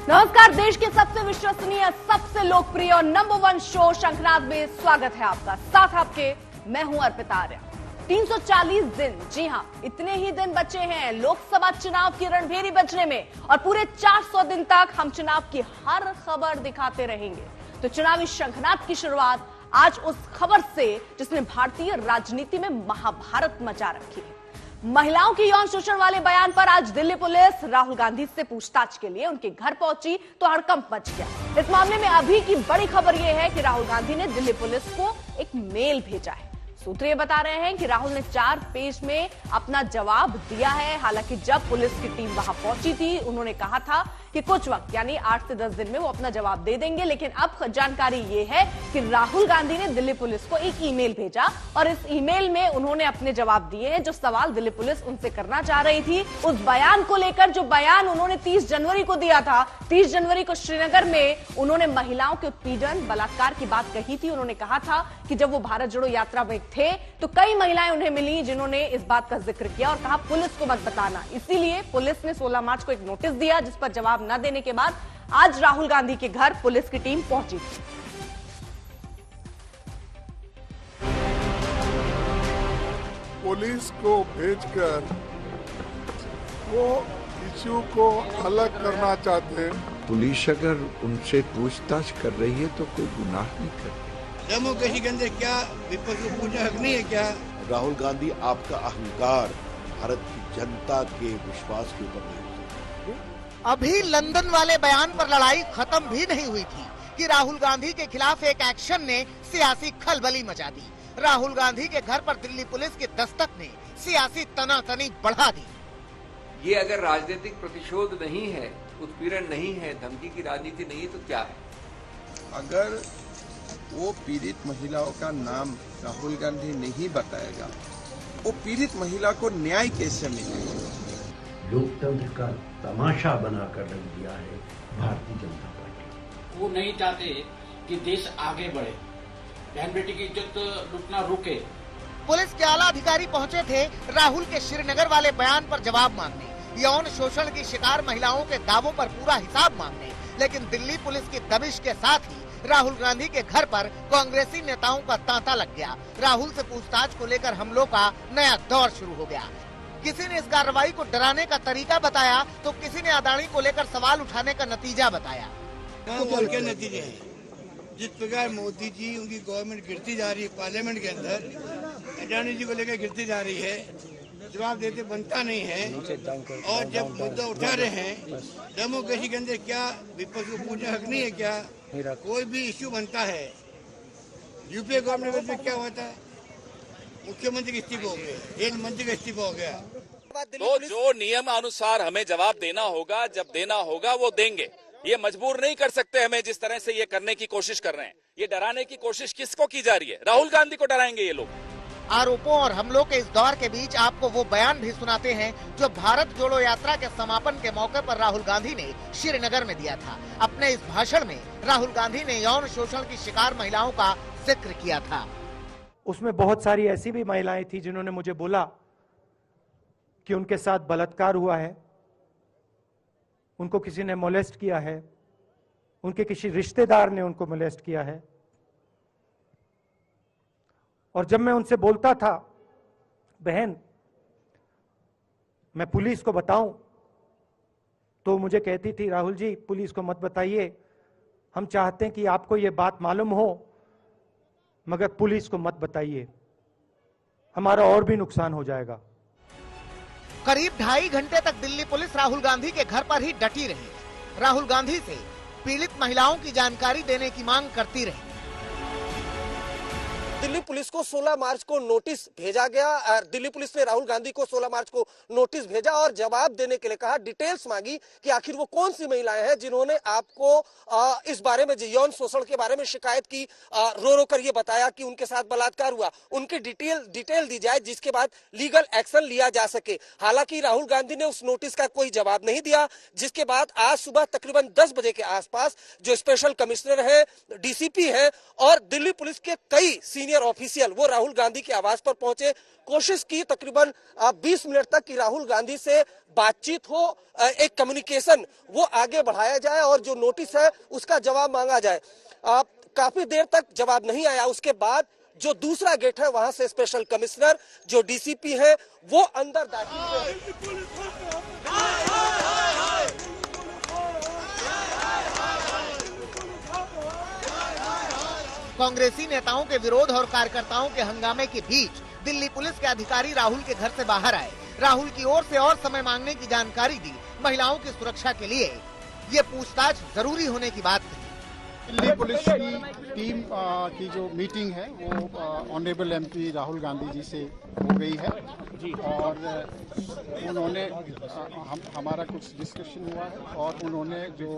नमस्कार। देश के सबसे विश्वसनीय, सबसे लोकप्रिय और नंबर 1 शो शंखनाद में स्वागत है आपका। साथ आपके मैं हूं अर्पिता आर्या। 340 दिन, जी हां, इतने ही दिन बचे हैं लोकसभा चुनाव की रणभेरी बजने में और पूरे 400 दिन तक हम चुनाव की हर खबर दिखाते रहेंगे। तो चुनावी शंखनाद की शुरुआत आज उस खबर से जिसने भारतीय राजनीति में महाभारत मचा रखी है। महिलाओं के यौन शोषण वाले बयान पर आज दिल्ली पुलिस राहुल गांधी से पूछताछ के लिए उनके घर पहुंची तो हड़कंप मच गया। इस मामले में अभी की बड़ी खबर यह है कि राहुल गांधी ने दिल्ली पुलिस को एक मेल भेजा है। सूत्र ये बता रहे हैं कि राहुल ने 4 पेज में अपना जवाब दिया है। हालांकि जब पुलिस की टीम वहां पहुंची थी, उन्होंने कहा था कि कुछ वक्त यानी 8 से 10 दिन में वो अपना जवाब दे देंगे। लेकिन अब जानकारी ये है कि राहुल गांधी ने दिल्ली पुलिस को एक ईमेल भेजा और इस ईमेल में उन्होंने अपने जवाब दिए हैं। जो सवाल दिल्ली पुलिस उनसे करना चाह रही थी, उस बयान को लेकर, जो बयान उन्होंने 30 जनवरी को दिया था। 30 जनवरी को श्रीनगर में उन्होंने महिलाओं के उत्पीड़न, बलात्कार की बात कही थी। उन्होंने कहा था कि जब वो भारत जोड़ो यात्रा में थे तो कई महिलाएं उन्हें मिली जिन्होंने इस बात का जिक्र किया और कहा पुलिस को मत बताना। इसीलिए पुलिस ने 16 मार्च को एक नोटिस दिया, जिस पर जवाब न देने के बाद आज राहुल गांधी के घर पुलिस की टीम पहुंची थी। पुलिस को भेजकर वो इश्यू को अलग करना चाहते हैं। पुलिस अगर उनसे पूछताछ कर रही है तो कोई गुनाह नहीं कर। जम्मू कश्मीर के अंदर क्या विपक्ष को पूछना हक नहीं है क्या? राहुल गांधी, आपका अहंकार भारत की जनता के विश्वास के ऊपर नहीं है। अभी लंदन वाले बयान पर लड़ाई खत्म भी नहीं हुई थी कि राहुल गांधी के खिलाफ एक एक्शन ने सियासी खलबली मचा दी। राहुल गांधी के घर पर दिल्ली पुलिस की दस्तक ने सियासी तनातनी बढ़ा दी। ये अगर राजनीतिक प्रतिशोध नहीं है, उत्पीड़न नहीं है, धमकी की राजनीति नहीं है तो क्या है? अगर वो पीड़ित महिलाओं का नाम राहुल गांधी नहीं बताएगा, वो पीड़ित महिला को न्याय कैसे मिलेगा? लोकतंत्र का तमाशा बनाकर रख दिया है भारतीय जनता पार्टी। वो नहीं चाहते कि देश आगे बढ़े, बहन बेटी की इज्जत लुटना रुके। पुलिस के आला अधिकारी पहुंचे थे राहुल के श्रीनगर वाले बयान पर जवाब मांगने, यौन शोषण की शिकार महिलाओं के दावों पर पूरा हिसाब मांगने। लेकिन दिल्ली पुलिस की दबिश के साथ ही राहुल गांधी के घर पर कांग्रेसी नेताओं का तांता लग गया। राहुल से पूछताछ को लेकर हमलों का नया दौर शुरू हो गया। किसी ने इस कार्रवाई को डराने का तरीका बताया तो किसी ने अदानी को लेकर सवाल उठाने का नतीजा बताया। क्या नतीजे हैं? जिस प्रकार मोदी जी, उनकी गवर्नमेंट गिरती जा रही है, पार्लियामेंट के अंदर अडानी जी को लेकर गिरती जा रही है, जवाब देते बनता नहीं है। और जब मुद्दा उठा रहे हैं, जम्मू कश्मीर के अंदर क्या विपक्ष को पूछना हक नहीं है क्या? कोई भी इश्यू बनता है, यूपीए गवर्नमेंट में क्या होता है? मुख्यमंत्री का इस्तीफा हो गया, रेल मंत्री का इस्तीफा हो गया। तो जो नियम अनुसार हमें जवाब देना होगा, जब देना होगा वो देंगे। ये मजबूर नहीं कर सकते हमें, जिस तरह से ये करने की कोशिश कर रहे हैं। ये डराने की कोशिश किसको की जा रही है? राहुल गांधी को डराएंगे ये लोग। आरोपों और हमलों के इस दौर के बीच आपको वो बयान भी सुनाते हैं जो भारत जोड़ो यात्रा के समापन के मौके पर राहुल गांधी ने श्रीनगर में दिया था। अपने इस भाषण में राहुल गांधी ने यौन शोषण की शिकार महिलाओं का जिक्र किया था। उसमें बहुत सारी ऐसी भी महिलाएं थी जिन्होंने मुझे बोला कि उनके साथ बलात्कार हुआ है, उनको किसी ने मोलेस्ट किया है, उनके किसी रिश्तेदार ने उनको मोलेस्ट किया है। और जब मैं उनसे बोलता था, बहन मैं पुलिस को बताऊं, तो मुझे कहती थी, राहुल जी पुलिस को मत बताइए, हम चाहते हैं कि आपको ये बात मालूम हो, मगर पुलिस को मत बताइए, हमारा और भी नुकसान हो जाएगा। करीब 2.5 घंटे तक दिल्ली पुलिस राहुल गांधी के घर पर ही डटी रही। राहुल गांधी से पीड़ित महिलाओं की जानकारी देने की मांग करती रही। दिल्ली पुलिस को 16 मार्च को नोटिस भेजा गया। दिल्ली पुलिस ने राहुल गांधी को 16 मार्च को नोटिस भेजा और जवाब देने के लिए कहा, डिटेल्स मांगी कि आखिर वो कौन सी महिलाएं हैं जिन्होंने आपको इस बारे में, यौन शोषण के बारे में शिकायत की, रो रो कर ये बताया कि उनके साथ बलात्कार हुआ। उनकी डिटेल दी जाए जिसके बाद लीगल एक्शन लिया जा सके। हालांकि राहुल गांधी ने उस नोटिस का कोई जवाब नहीं दिया, जिसके बाद आज सुबह तकरीबन 10 बजे के आसपास जो स्पेशल कमिश्नर है, डीसीपी है और दिल्ली पुलिस के कई सीनियर सीनियर ऑफिशियल वो राहुल गांधी के आवास पर पहुंचे, कोशिश की तकरीबन 20 मिनट तक कि राहुल गांधी से बातचीत हो, एक कम्युनिकेशन वो आगे बढ़ाया जाए और जो नोटिस है उसका जवाब मांगा जाए। काफी देर तक जवाब नहीं आया। उसके बाद जो दूसरा गेट है वहां से स्पेशल कमिश्नर जो डीसीपी है वो अंदर दाखिल हुए। कांग्रेसी नेताओं के विरोध और कार्यकर्ताओं के हंगामे के बीच दिल्ली पुलिस के अधिकारी राहुल के घर से बाहर आए, राहुल की ओर से और समय मांगने की जानकारी दी, महिलाओं की सुरक्षा के लिए ये पूछताछ जरूरी होने की बात कही। दिल्ली पुलिस की टीम की जो मीटिंग है वो ऑनरेबल एमपी राहुल गांधी जी से हो गई है और उन्होंने हमारा कुछ डिस्कशन हुआ है और उन्होंने जो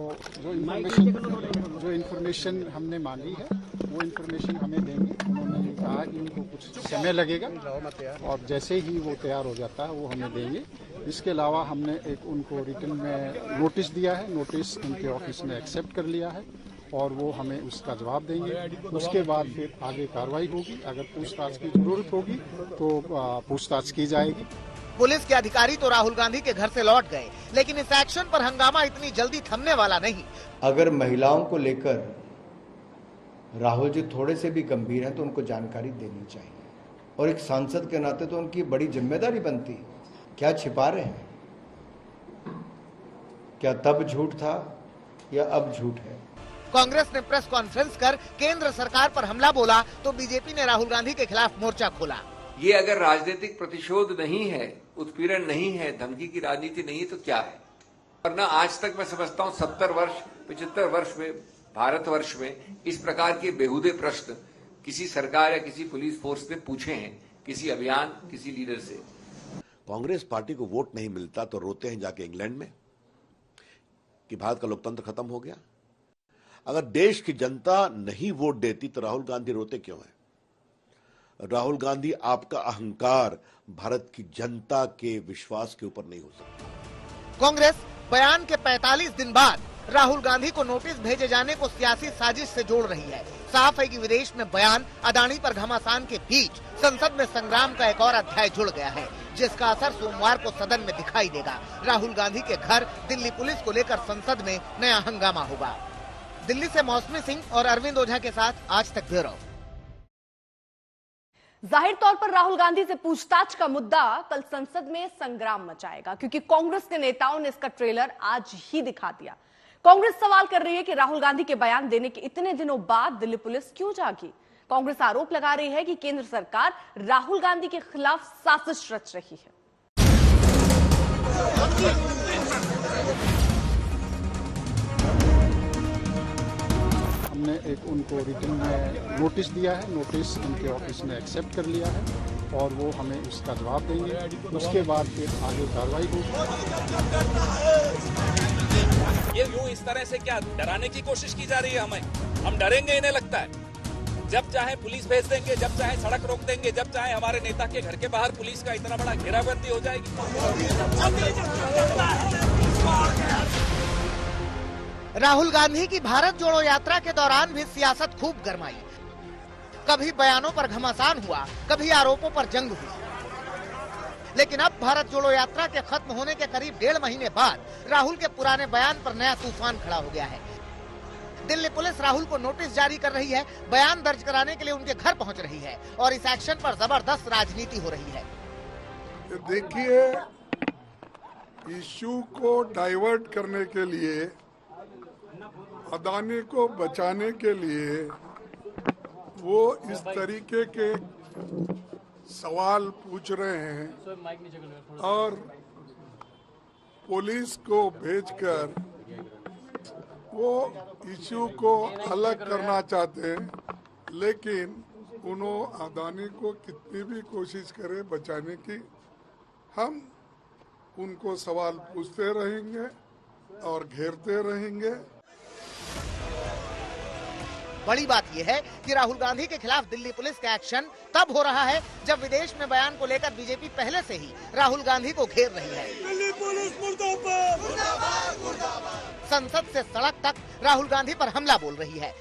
इन्फॉर्मेशन हमने मांगी है वो इन्फॉर्मेशन हमें देंगे। उन्होंने कहा कि उनको कुछ समय लगेगा और जैसे ही वो तैयार हो जाता है वो हमें देंगे। इसके अलावा हमने एक उनको रिटन में नोटिस दिया है, नोटिस उनके ऑफिस में एक्सेप्ट कर लिया है और वो हमें उसका जवाब देंगे। उसके बाद फिर आगे कार्रवाई होगी, अगर पूछताछ की जरूरत होगी तो पूछताछ की जाएगी। पुलिस के अधिकारी तो राहुल गांधी के घर से लौट गए, लेकिन इस एक्शन पर हंगामा इतनी जल्दी थमने वाला नहीं। अगर महिलाओं को लेकर राहुल जी थोड़े से भी गंभीर हैं तो उनको जानकारी देनी चाहिए और एक सांसद के नाते तो उनकी बड़ी जिम्मेदारी बनती है। क्या छिपा रहे हैं? क्या तब झूठ था या अब झूठ है? कांग्रेस ने प्रेस कॉन्फ्रेंस कर केंद्र सरकार पर हमला बोला तो बीजेपी ने राहुल गांधी के खिलाफ मोर्चा खोला। ये अगर राजनीतिक प्रतिशोध नहीं है, उत्पीड़न नहीं है, धमकी की राजनीति नहीं है तो क्या है? वरना आज तक मैं समझता हूँ 70 वर्ष 75 वर्ष में भारतवर्ष में इस प्रकार के बेहुदे प्रश्न किसी सरकार या किसी पुलिस फोर्स ने पूछे हैं, किसी अभियान, किसी लीडर से। कांग्रेस पार्टी को वोट नहीं मिलता तो रोते हैं जाके इंग्लैंड में कि भारत का लोकतंत्र खत्म हो गया। अगर देश की जनता नहीं वोट देती तो राहुल गांधी रोते क्यों है? राहुल गांधी आपका अहंकार भारत की जनता के विश्वास के ऊपर नहीं हो सकता। कांग्रेस बयान के 45 दिन बाद राहुल गांधी को नोटिस भेजे जाने को सियासी साजिश से जोड़ रही है। साफ है कि विदेश में बयान, अदानी पर घमासान के बीच संसद में संग्राम का एक और अध्याय जुड़ गया है, जिसका असर सोमवार को सदन में दिखाई देगा। राहुल गांधी के घर दिल्ली पुलिस को लेकर संसद में नया हंगामा होगा। दिल्ली से मौसमी सिंह और अरविंद ओझा के साथ आज तक ब्यूरो। जाहिर तौर पर राहुल गांधी से पूछताछ का मुद्दा कल संसद में संग्राम मचाएगा, क्योंकि कांग्रेस के नेताओं ने इसका ट्रेलर आज ही दिखा दिया। कांग्रेस सवाल कर रही है कि राहुल गांधी के बयान देने के इतने दिनों बाद दिल्ली पुलिस क्यों जागी। कांग्रेस आरोप लगा रही है कि केंद्र सरकार राहुल गांधी के खिलाफ साजिश रच रही है। हमने एक उनको रिटन में नोटिस दिया है, नोटिस उनके ऑफिस में एक्सेप्ट कर लिया है और वो हमें उसका जवाब देंगे। उसके बाद फिर आगे कार्रवाई होगी। ये यूं इस तरह से क्या डराने की कोशिश की जा रही है हमें? हम डरेंगे इन्हें लगता है? जब चाहे पुलिस भेज देंगे, जब चाहे सड़क रोक देंगे, जब चाहे हमारे नेता के घर के बाहर पुलिस का इतना बड़ा घेराबंदी हो जाएगी। राहुल गांधी की भारत जोड़ो यात्रा के दौरान भी सियासत खूब गरमाई। कभी बयानों पर घमासान हुआ, कभी आरोपों पर जंग हुई। लेकिन अब भारत जोड़ो यात्रा के खत्म होने के करीब 1.5 महीने बाद राहुल के पुराने बयान पर नया तूफान खड़ा हो गया है। दिल्ली पुलिस राहुल को नोटिस जारी कर रही है, बयान दर्ज कराने के लिए उनके घर पहुंच रही है और इस एक्शन पर जबरदस्त राजनीति हो रही है। देखिए, इश्यू को डाइवर्ट करने के लिए, अदानी को बचाने के लिए वो इस तरीके के सवाल पूछ रहे हैं और पुलिस को भेजकर वो इश्यू को अलग करना चाहते हैं। लेकिन उन्होंने अदानी को कितनी भी कोशिश करे बचाने की, हम उनको सवाल पूछते रहेंगे और घेरते रहेंगे। बड़ी बात यह है कि राहुल गांधी के खिलाफ दिल्ली पुलिस का एक्शन तब हो रहा है जब विदेश में बयान को लेकर बीजेपी पहले से ही राहुल गांधी को घेर रही है। दिल्ली पुलिस मुर्दाबाद, मुर्दाबाद, मुर्दाबाद। संसद से सड़क तक राहुल गांधी पर हमला बोल रही है।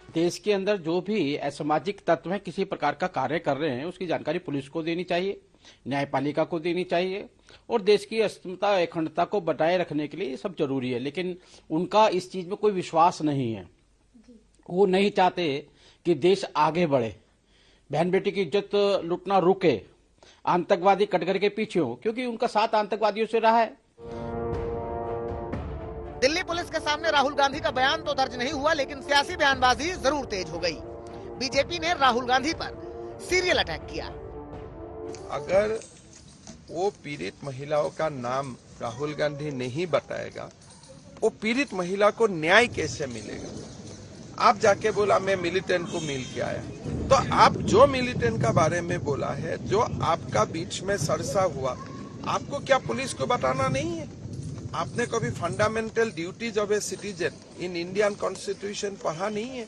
देश के अंदर जो भी असामाजिक तत्व हैं, किसी प्रकार का कार्य कर रहे हैं, उसकी जानकारी पुलिस को देनी चाहिए, न्यायपालिका को देनी चाहिए और देश की अस्मिता अखंडता को बनाए रखने के लिए ये सब जरूरी है। लेकिन उनका इस चीज में कोई विश्वास नहीं है। वो नहीं चाहते कि देश आगे बढ़े, बहन बेटी की इज्जत लुटना रुके, आतंकवादी कटघरे के पीछे हो, क्योंकि उनका साथ आतंकवादियों से रहा है। दिल्ली पुलिस के सामने राहुल गांधी का बयान तो दर्ज नहीं हुआ, लेकिन सियासी बयानबाजी जरूर तेज हो गई। बीजेपी ने राहुल गांधी पर सीरियल अटैक किया। अगर वो पीड़ित महिलाओं का नाम राहुल गांधी नहीं बताएगा, वो पीड़ित महिला को न्याय कैसे मिलेगा? आप जाके बोला मैं मिलिटेंट को मिल के आया, तो आप जो मिलिटेंट का बारे में बोला है, जो आपका बीच में सरसा हुआ, आपको क्या पुलिस को बताना नहीं है? आपने कभी fundamental duties of a citizen in Indian constitution पढ़ा नहीं है?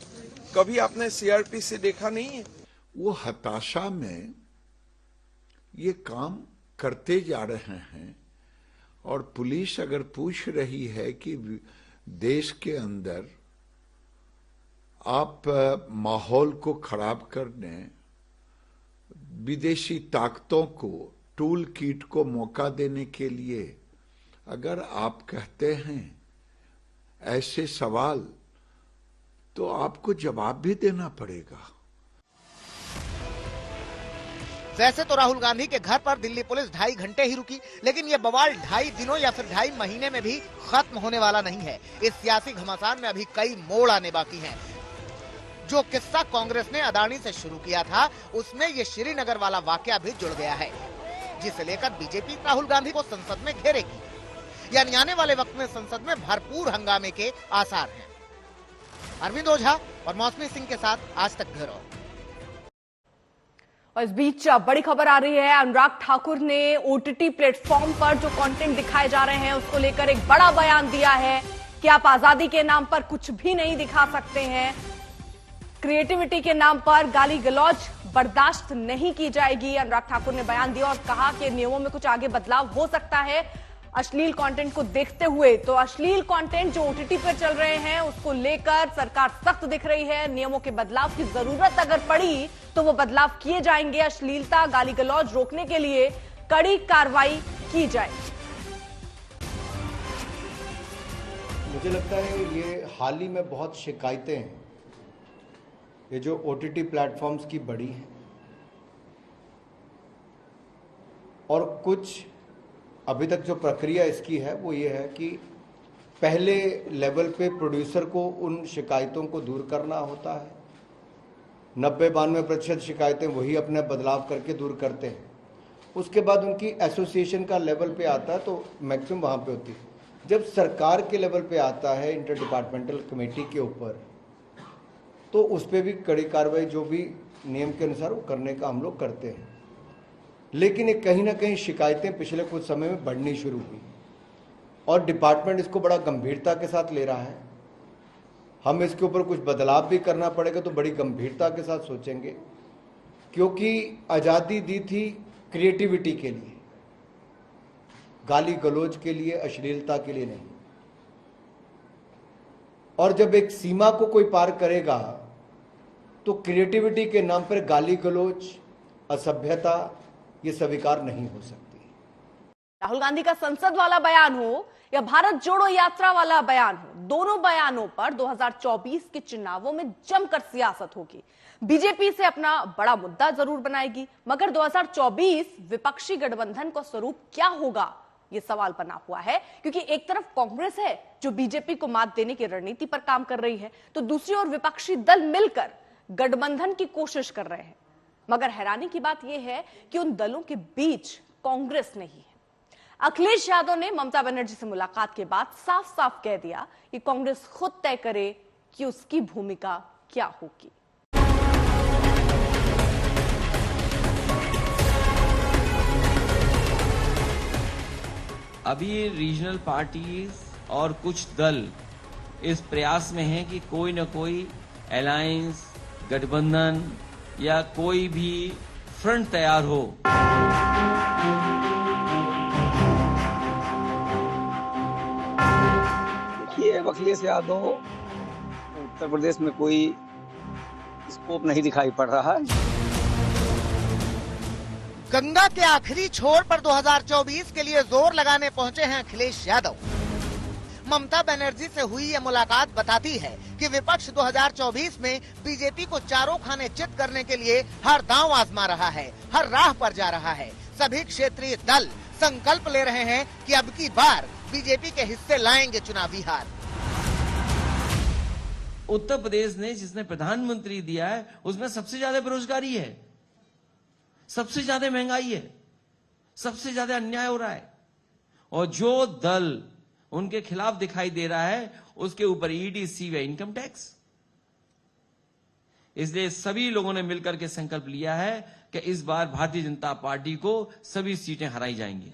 कभी आपने सीआरपीसी देखा नहीं है? वो हताशा में ये काम करते जा रहे हैं और पुलिस अगर पूछ रही है कि देश के अंदर आप माहौल को खराब करने, विदेशी ताकतों को, टूल किट को मौका देने के लिए अगर आप कहते हैं ऐसे सवाल, तो आपको जवाब भी देना पड़ेगा। वैसे तो राहुल गांधी के घर पर दिल्ली पुलिस 2.5 घंटे ही रुकी, लेकिन ये बवाल 2.5 दिनों या फिर 2.5 महीने में भी खत्म होने वाला नहीं है। इस सियासी घमासान में अभी कई मोड़ आने बाकी हैं। जो किस्सा कांग्रेस ने अदानी से शुरू किया था, उसमें ये श्रीनगर वाला वाकया भी जुड़ गया है, जिसे लेकर बीजेपी राहुल गांधी को संसद में घेरेगी। यानी आने वाले वक्त में संसद में भरपूर हंगामे के आसार हैं। अरविंद ओझा और मौसमी सिंह के साथ आज तक ब्यूरो। और इस बीच बड़ी खबर आ रही है, अनुराग ठाकुर ने ओटीटी प्लेटफॉर्म पर जो कंटेंट दिखाए जा रहे हैं उसको लेकर एक बड़ा बयान दिया है कि आप आजादी के नाम पर कुछ भी नहीं दिखा सकते हैं, क्रिएटिविटी के नाम पर गाली गलौज बर्दाश्त नहीं की जाएगी। अनुराग ठाकुर ने बयान दिया और कहा कि नियमों में कुछ आगे बदलाव हो सकता है अश्लील कंटेंट को देखते हुए। तो अश्लील कंटेंट जो ओटीटी पर चल रहे हैं उसको लेकर सरकार सख्त दिख रही है। नियमों के बदलाव की जरूरत अगर पड़ी तो वो बदलाव किए जाएंगे। अश्लीलता, गाली गलौज रोकने के लिए कड़ी कार्रवाई की जाएगी। मुझे लगता है ये हाल ही में बहुत शिकायतें हैं, ये जो ओटीटी प्लेटफॉर्म्स की बढ़ी है, और कुछ अभी तक जो प्रक्रिया इसकी है वो ये है कि पहले लेवल पे प्रोड्यूसर को उन शिकायतों को दूर करना होता है। 90-92% शिकायतें वही अपने बदलाव करके दूर करते हैं। उसके बाद उनकी एसोसिएशन का लेवल पे आता है तो मैक्सिमम वहाँ पे होती है। जब सरकार के लेवल पे आता है इंटर डिपार्टमेंटल कमेटी के ऊपर, तो उस पर भी कड़ी कार्रवाई जो भी नियम के अनुसार वो करने का हम लोग करते हैं। लेकिन ये कहीं ना कहीं शिकायतें पिछले कुछ समय में बढ़नी शुरू हुई और डिपार्टमेंट इसको बड़ा गंभीरता के साथ ले रहा है। हम इसके ऊपर कुछ बदलाव भी करना पड़ेगा तो बड़ी गंभीरता के साथ सोचेंगे, क्योंकि आज़ादी दी थी क्रिएटिविटी के लिए, गाली गलौज के लिए, अश्लीलता के लिए नहीं। और जब एक सीमा को कोई पार करेगा तो क्रिएटिविटी के नाम पर गाली गलौज, असभ्यता ये स्वीकार नहीं हो सकती। राहुल गांधी का संसद वाला बयान हो या भारत जोड़ो यात्रा वाला बयान हो, दोनों बयानों पर 2024 के चुनावों में जमकर सियासत होगी। बीजेपी से अपना बड़ा मुद्दा जरूर बनाएगी, मगर 2024 विपक्षी गठबंधन का स्वरूप क्या होगा ये सवाल बना हुआ है, क्योंकि एक तरफ कांग्रेस है जो बीजेपी को मात देने की रणनीति पर काम कर रही है, तो दूसरी ओर विपक्षी दल मिलकर गठबंधन की कोशिश कर रहे हैं। मगर हैरानी की बात यह है कि उन दलों के बीच कांग्रेस नहीं है। अखिलेश यादव ने ममता बनर्जी से मुलाकात के बाद साफ साफ कह दिया कि कांग्रेस खुद तय करे कि उसकी भूमिका क्या होगी। अभी रीजनल पार्टीज और कुछ दल इस प्रयास में हैं कि कोई न कोई अलायंस, गठबंधन या कोई भी फ्रंट तैयार हो। देखिए, अखिलेश यादव उत्तर प्रदेश में कोई स्कोप नहीं दिखाई पड़ रहा है। गंगा के आखिरी छोर पर 2024 के लिए जोर लगाने पहुंचे हैं अखिलेश यादव। ममता बनर्जी से हुई ये मुलाकात बताती है कि विपक्ष 2024 में बीजेपी को चारों खाने चित करने के लिए हर दांव आजमा रहा है, हर राह पर जा रहा है। सभी क्षेत्रीय दल संकल्प ले रहे हैं कि अब की बार बीजेपी के हिस्से लाएंगे चुनावी हार। उत्तर प्रदेश ने जिसने प्रधानमंत्री दिया है उसमें सबसे ज्यादा बेरोजगारी है, सबसे ज्यादा महंगाई है, सबसे ज्यादा अन्याय हो रहा है, और जो दल उनके खिलाफ दिखाई दे रहा है उसके ऊपर ईडी, सीबीआई, इनकम टैक्स। इसलिए सभी लोगों ने मिलकर के संकल्प लिया है कि इस बार भारतीय जनता पार्टी को सभी सीटें हराई जाएंगी।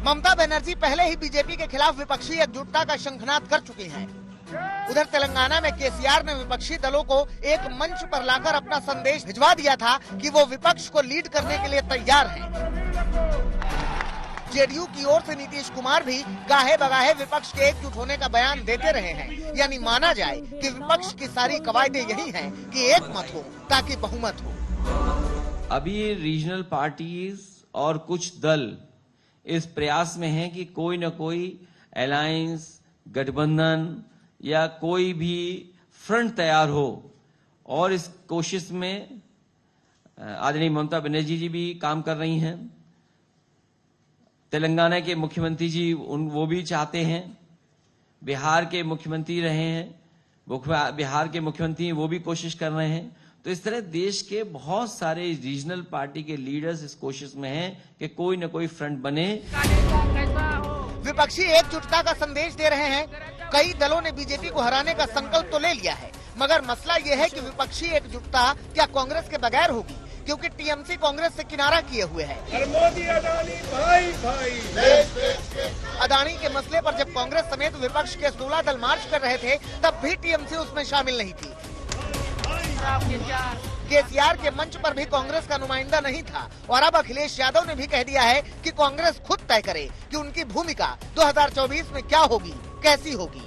ममता बनर्जी पहले ही बीजेपी के खिलाफ विपक्षी एकजुटता का शंखनाद कर चुकी हैं। उधर तेलंगाना में केसीआर ने विपक्षी दलों को एक मंच पर लाकर अपना संदेश भिजवा दिया था कि वो विपक्ष को लीड करने के लिए तैयार हैं। जेडीयू की ओर से नीतीश कुमार भी गाहे बगाहे विपक्ष के एकजुट होने का बयान देते रहे हैं। यानी माना जाए कि विपक्ष की सारी कवायदें यही हैं कि एक मत हो ताकि बहुमत हो। अभी रीजनल पार्टीज और कुछ दल इस प्रयास में हैं कि कोई न कोई अलायंस, गठबंधन या कोई भी फ्रंट तैयार हो, और इस कोशिश में आदरणीय ममता बनर्जी जी भी काम कर रही हैं। तेलंगाना के मुख्यमंत्री जी वो भी चाहते हैं, बिहार के मुख्यमंत्री रहे हैं, बिहार के मुख्यमंत्री वो भी कोशिश कर रहे हैं। तो इस तरह देश के बहुत सारे रीजनल पार्टी के लीडर्स इस कोशिश में हैं कि कोई न कोई फ्रंट बने। विपक्षी एकजुटता का संदेश दे रहे हैं। कई दलों ने बीजेपी को हराने का संकल्प तो ले लिया है, मगर मसला ये है कि विपक्षी एकजुटता क्या कांग्रेस के बगैर होगी, क्योंकि टीएमसी कांग्रेस से किनारा किए हुए है। मोदी अडानी भाई भाई। अडानी के मसले पर जब कांग्रेस समेत विपक्ष के 16 दल मार्च कर रहे थे, तब भी टीएमसी उसमें शामिल नहीं थी। केसीआर के मंच पर भी कांग्रेस का नुमाइंदा नहीं था, और अब अखिलेश यादव ने भी कह दिया है कि कांग्रेस खुद तय करे कि उनकी भूमिका 2024 में क्या होगी, कैसी होगी।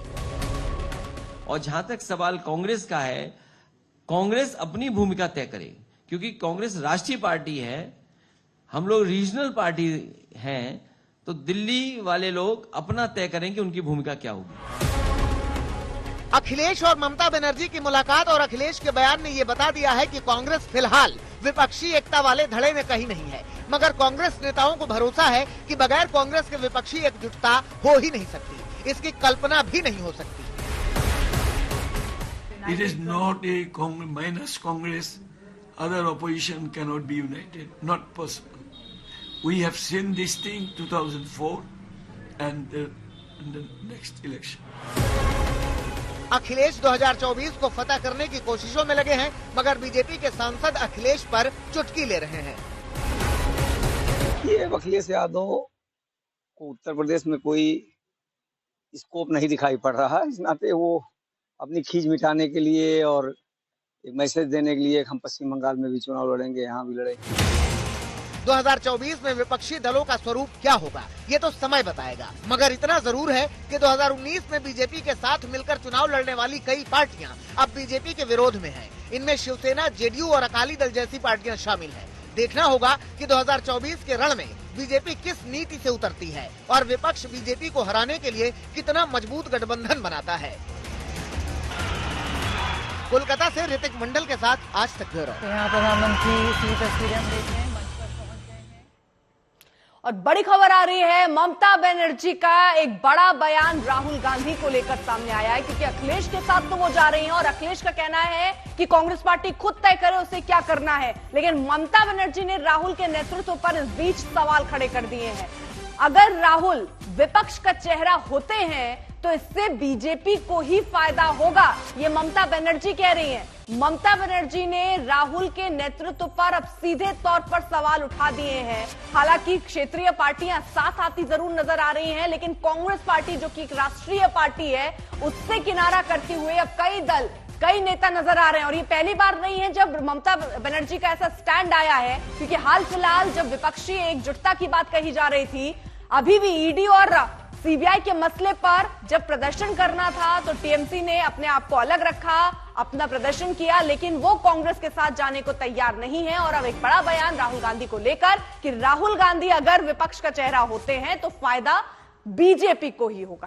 और जहां तक सवाल कांग्रेस का है, कांग्रेस अपनी भूमिका तय करे, क्योंकि कांग्रेस राष्ट्रीय पार्टी है, हम लोग रीजनल पार्टी हैं, तो दिल्ली वाले लोग अपना तय करें कि उनकी भूमिका क्या होगी। अखिलेश और ममता बनर्जी की मुलाकात और अखिलेश के बयान ने ये बता दिया है कि कांग्रेस फिलहाल विपक्षी एकता वाले धड़े में कहीं नहीं है, मगर कांग्रेस नेताओं को भरोसा है कि बगैर कांग्रेस के विपक्षी एकजुटता हो ही नहीं सकती, इसकी कल्पना भी नहीं हो सकती। It is not a minus Congress. Other opposition cannot be united. Not possible. We have seen this thing 2004 and the next election. Akhilesh 2024 को फतह करने की कोशिशों में लगे हैं, मगर बीजेपी के सांसद अखिलेश पर चुटकी ले रहे हैं। ये अखिलेश यादव को उत्तर प्रदेश में कोई स्कोप नहीं दिखाई पड़ रहा है। इस नाते वो अपनी खींच मिटाने के लिए और एक मैसेज देने के लिए हम पश्चिम बंगाल में भी चुनाव लड़ेंगे, यहाँ भी लड़ेंगे। 2024 में विपक्षी दलों का स्वरूप क्या होगा, ये तो समय बताएगा, मगर इतना जरूर है कि 2019 में बीजेपी के साथ मिलकर चुनाव लड़ने वाली कई पार्टियां अब बीजेपी के विरोध में हैं। इनमें शिवसेना, जेडीयू और अकाली दल जैसी पार्टियां शामिल हैं। देखना होगा कि 2024 के रण में बीजेपी किस नीति से उतरती है और विपक्ष बीजेपी को हराने के लिए कितना मजबूत गठबंधन बनाता है। कोलकाता से ऋतिक मंडल के साथ आज तक ब्यूरो। यहाँ प्रधानमंत्री की तस्वीरें हम देख रहे हैं, मंच पर पहुंच गए हैं। और बड़ी खबर आ रही है, ममता बनर्जी का एक बड़ा बयान राहुल गांधी को लेकर सामने आया है, क्योंकि अखिलेश के साथ तो वो जा रही हैं और अखिलेश का कहना है कि कांग्रेस पार्टी खुद तय करे उसे क्या करना है, लेकिन ममता बनर्जी ने राहुल के नेतृत्व पर इस बीच सवाल खड़े कर दिए हैं। अगर राहुल विपक्ष का चेहरा होते हैं तो इससे बीजेपी को ही फायदा होगा, ये ममता बनर्जी कह रही हैं। ममता बनर्जी ने राहुल के नेतृत्व पर अब सीधे तौर पर सवाल उठा दिए हैं। हालांकि क्षेत्रीय पार्टियां साथ आती जरूर नजर आ रही हैं, लेकिन कांग्रेस पार्टी जो कि एक राष्ट्रीय पार्टी है उससे किनारा करते हुए अब कई नेता नजर आ रहे हैं। और ये पहली बार नहीं है जब ममता बनर्जी का ऐसा स्टैंड आया है, क्योंकि हाल फिलहाल जब विपक्षी एकजुटता की बात कही जा रही थी, अभी भी ईडी और सीबीआई के मसले पर जब प्रदर्शन करना था तो टीएमसी ने अपने आप को अलग रखा, अपना प्रदर्शन किया, लेकिन वो कांग्रेस के साथ जाने को तैयार नहीं है। और अब एक बड़ा बयान राहुल गांधी को लेकर कि राहुल गांधी अगर विपक्ष का चेहरा होते हैं तो फायदा बीजेपी को ही होगा।